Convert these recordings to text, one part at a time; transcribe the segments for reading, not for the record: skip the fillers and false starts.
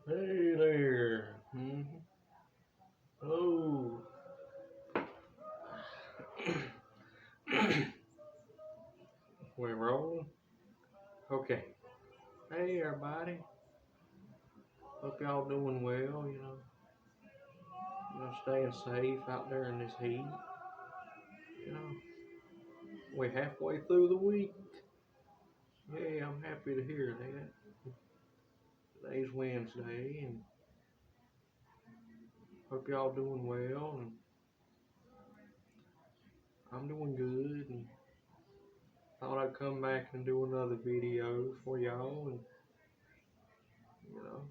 Hey there. Oh. We're rolling. Okay. Hey everybody. Hope y'all doing well. Staying safe out there in this heat. You know, we're halfway through the week. Yeah, I'm happy to hear that. Today's Wednesday, and hope y'all doing well. And I'm doing good. And thought I'd come back and do another video for y'all. And you know,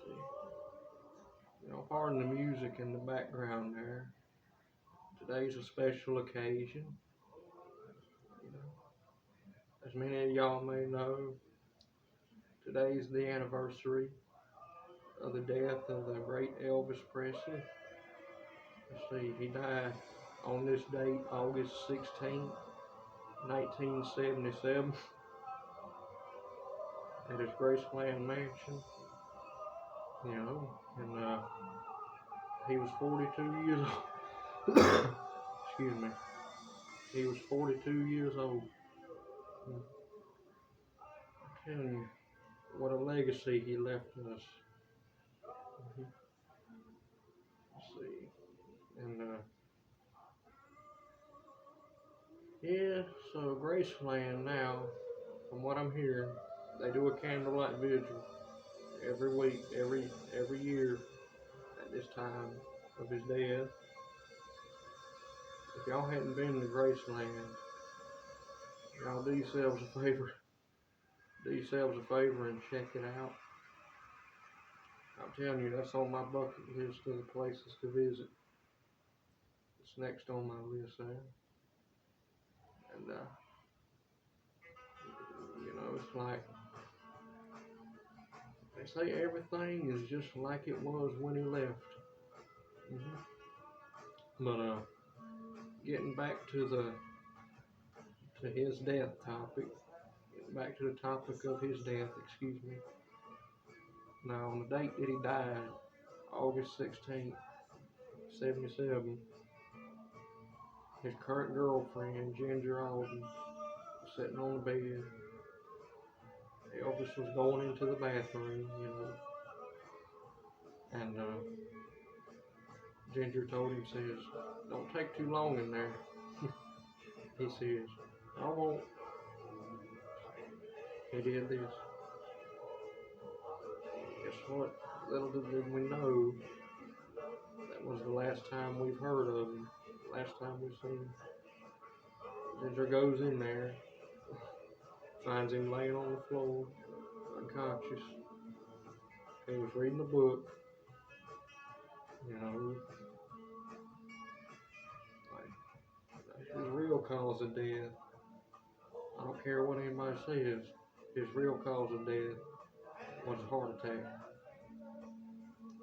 see. Pardon the music in the background there. Today's a special occasion. You know, as many of y'all may know, today's the anniversary of the death of the great Elvis Presley. Let's see, he died on this date, August 16th, 1977, at his Graceland mansion. And he was 42 years old. Excuse me. He was 42 years old. I'm telling you, what a legacy he left us. Let's see. And yeah, so Graceland now, from what I'm hearing, they do a candlelight vigil every week, every year at this time of his death. If y'all hadn't been to Graceland, y'all do yourselves a favor. Do yourselves a favor and check it out. I'm telling you, that's on my bucket list of the places to visit. It's next on my list there. And it's like they say everything is just like it was when he left. But getting back to his death topic, getting back to the topic of his death, excuse me. Now, on the date that he died, August 16th, 77, his current girlfriend, Ginger Alden, was sitting on the bed. Elvis was going into the bathroom, and Ginger told him, says, "Don't take too long in there." He says, "I won't." He did this. Guess what? Little did we know, that was the last time we've heard of him. Last time we've seen him. Ginger goes in there, finds him laying on the floor, unconscious. He was reading a book, like his real cause of death. I don't care what anybody says, his real cause of death was a heart attack.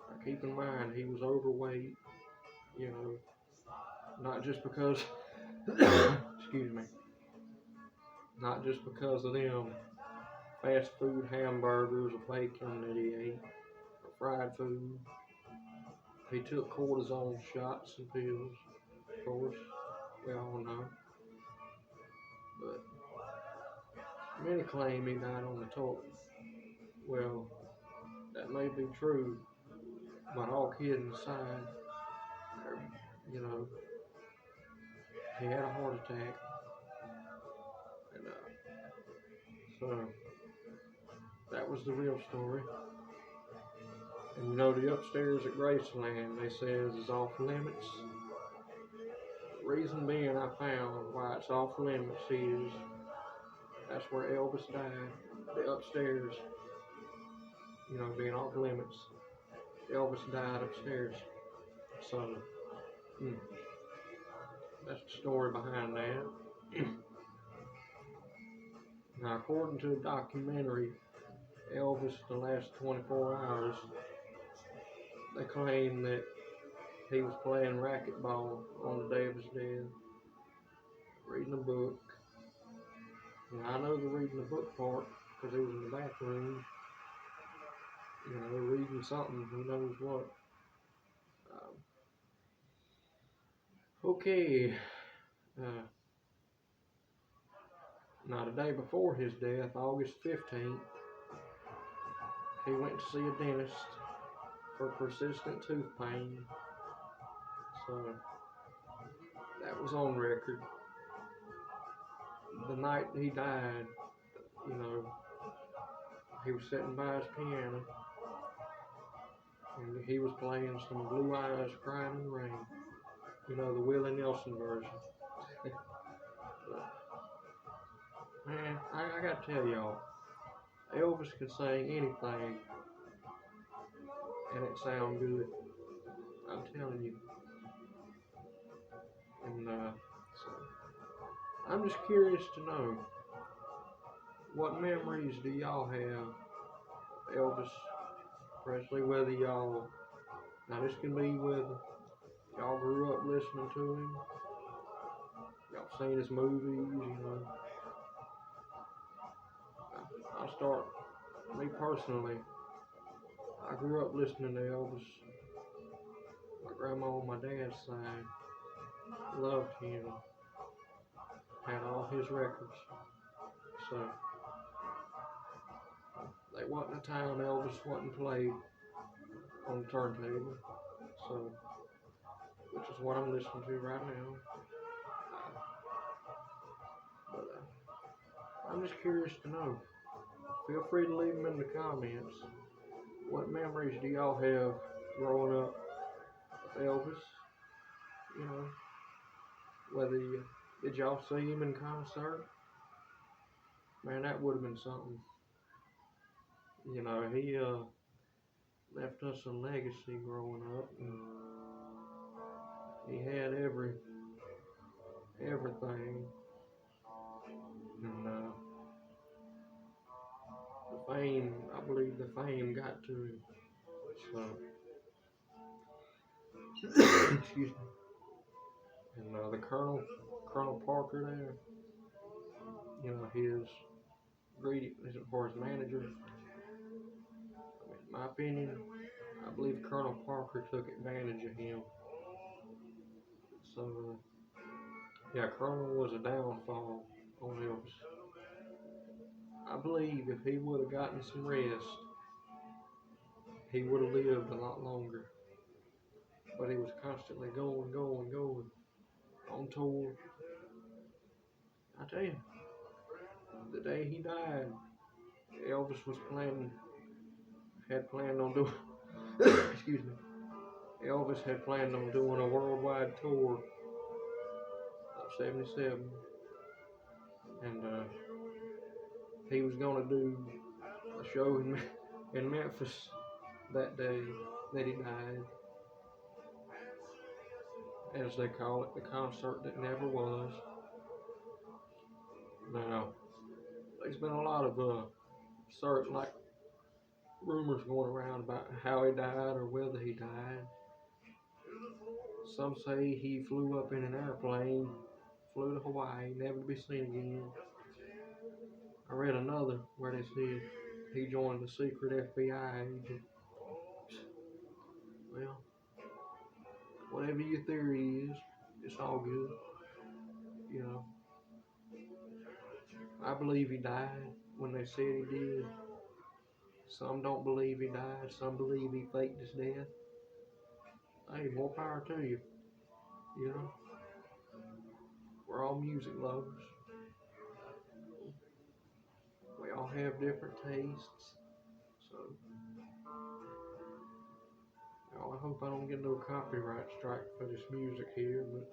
Now keep in mind, he was overweight, not just because, excuse me, not just because of them fast food hamburgers or bacon that he ate, or fried food. He took cortisone shots and pills, of course, we all know. But many claim he died on the toilet. Well, that may be true, but all kidding aside, you know, he had a heart attack. And so that was the real story. And the upstairs at Graceland, they says is off limits. The reason being I found why it's off limits is that's where Elvis died. The upstairs, being off limits. Elvis died upstairs. So that's the story behind that. Now, according to a documentary, Elvis, the last 24 hours, they claim that he was playing racquetball on the day of his death, reading a book. And I know the reading the book part, because he was in the bathroom, reading something, who knows what. Okay, now the day before his death, August 15th, he went to see a dentist for persistent tooth pain. So that was on record. The night he died, he was sitting by his piano and he was playing some Blue Eyes Crying in the Rain, the Willie Nelson version. But, man, I gotta tell y'all, Elvis can sing anything and it sounds good. I'm telling you. And so I'm just curious to know, what memories do y'all have of Elvis Presley? Whether y'all, now this can be whether y'all grew up listening to him, y'all seen his movies, I'll start, me personally, I grew up listening to Elvis. My grandma on my dad's side loved him, had all his records. So there wasn't a time Elvis wasn't played on the turntable. So, which is what I'm listening to right now. But I'm just curious to know. Feel free to leave them in the comments. What memories do y'all have growing up with Elvis? Whether did y'all see him in concert? Man, that would have been something. He left us a legacy growing up, and he had everything, and the fame, I believe the fame got to him. So, excuse me. And the Colonel Parker there, his greedy, as far as manager, in my opinion, I believe Colonel Parker took advantage of him. So, Colonel was a downfall on Elvis. I believe if he would have gotten some rest, he would have lived a lot longer. But he was constantly going on tour. I tell you, the day he died, Elvis had planned on doing, excuse me, Elvis had planned on doing a worldwide tour of 77. And he was going to do a show in Memphis that day that he died. As they call it, the concert that never was. Now, there's been a lot of rumors going around about how he died or whether he died. Some say he flew up in an airplane, flew to Hawaii, never to be seen again. I read another where they said he joined the secret FBI agent. Well, whatever your theory is, it's all good. I believe he died when they said he did. Some don't believe he died. Some believe he faked his death. Hey, more power to you. We're all music lovers. We all have different tastes. So, I hope I don't get no copyright strike for this music here, but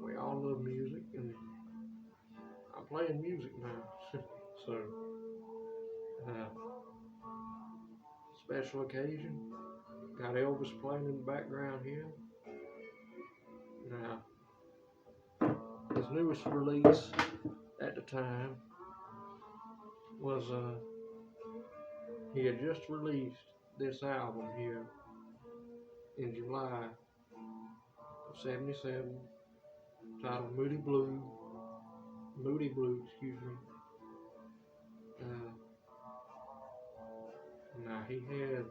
we all love music, and I'm playing music now. So, special occasion. Got Elvis playing in the background here. Now, his newest release at the time was he had just released this album here in July of 77, titled Moody Blue, excuse me. Now he had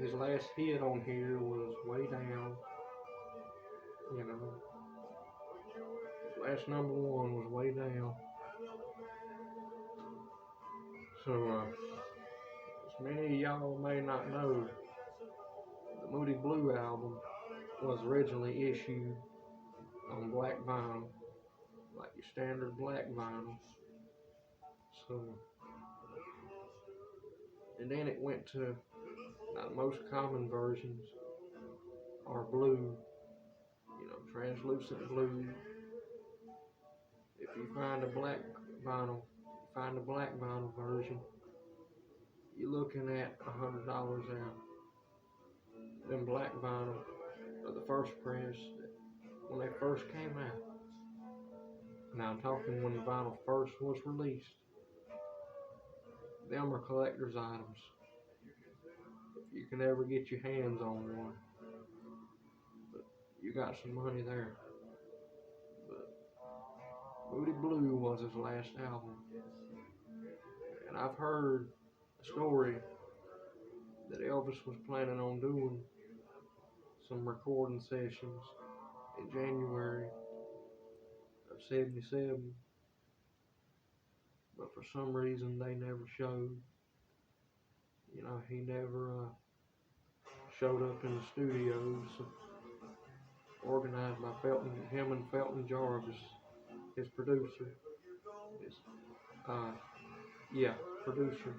his last hit on here was Way Down. You know, his last number one was Way Down. So, as many of y'all may not know, the Moody Blue album was originally issued on black vinyl, like your standard black vinyl. So, and then it went to, now the most common versions are blue, translucent blue. If you find a black vinyl version, you're looking at $100 out. Them black vinyl are the first press when they first came out. Now I'm talking when the vinyl first was released. Them are collector's items. If you can ever get your hands on one, but you got some money there. But Moody Blue was his last album, and I've heard a story that Elvis was planning on doing some recording sessions in January of '77, but for some reason they never showed. He never showed up in the studios, organized by him and Felton Jarvis, his producer. Producer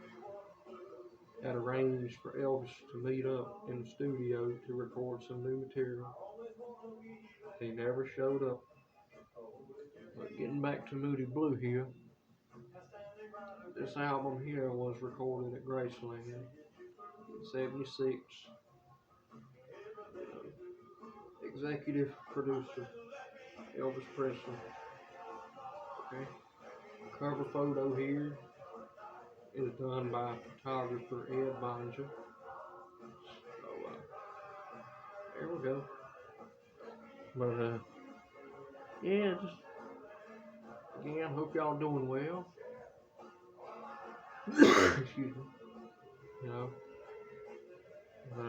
had arranged for Elvis to meet up in the studio to record some new material. He never showed up. But getting back to Moody Blue here, this album here was recorded at Graceland in '76. Executive producer Elvis Presley. Okay. Cover photo here is done by photographer Ed Bonja. So there we go. But yeah, just again, hope y'all doing well. Excuse me.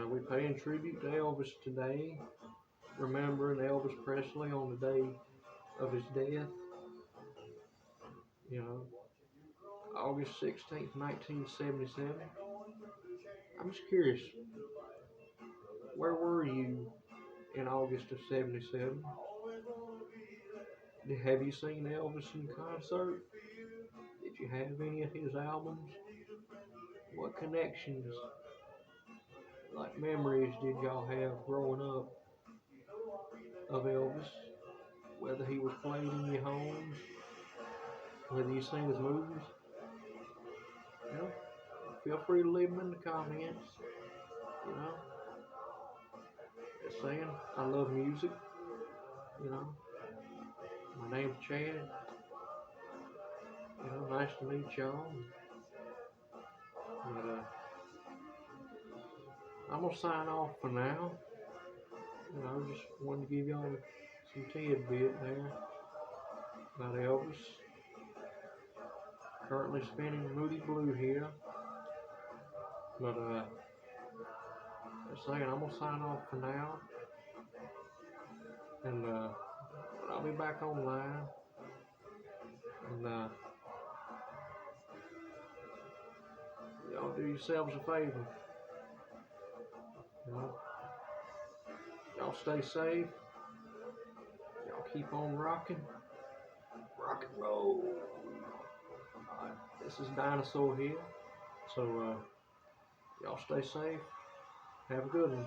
We paying tribute to Elvis today, remembering Elvis Presley on the day of his death. August 16th, 1977. I'm just curious, where were you in August of '77? Have you seen Elvis in concert? Did you have any of his albums? What connections, like memories, did y'all have growing up of Elvis? Whether he was played in your homes, whether you seen his movies? Feel free to leave them in the comments. Just saying, I love music. My name's Chad. Nice to meet y'all. But I'm gonna sign off for now. Just wanted to give y'all some tidbit there about Elvis. Currently spinning Moody Blue here. But just saying, I'm gonna sign off for now. And I'll be back online. And y'all do yourselves a favor. Y'all stay safe. Y'all keep on rocking. Rock and roll. Alright, this is Dinosaur here. So y'all stay safe. Have a good one.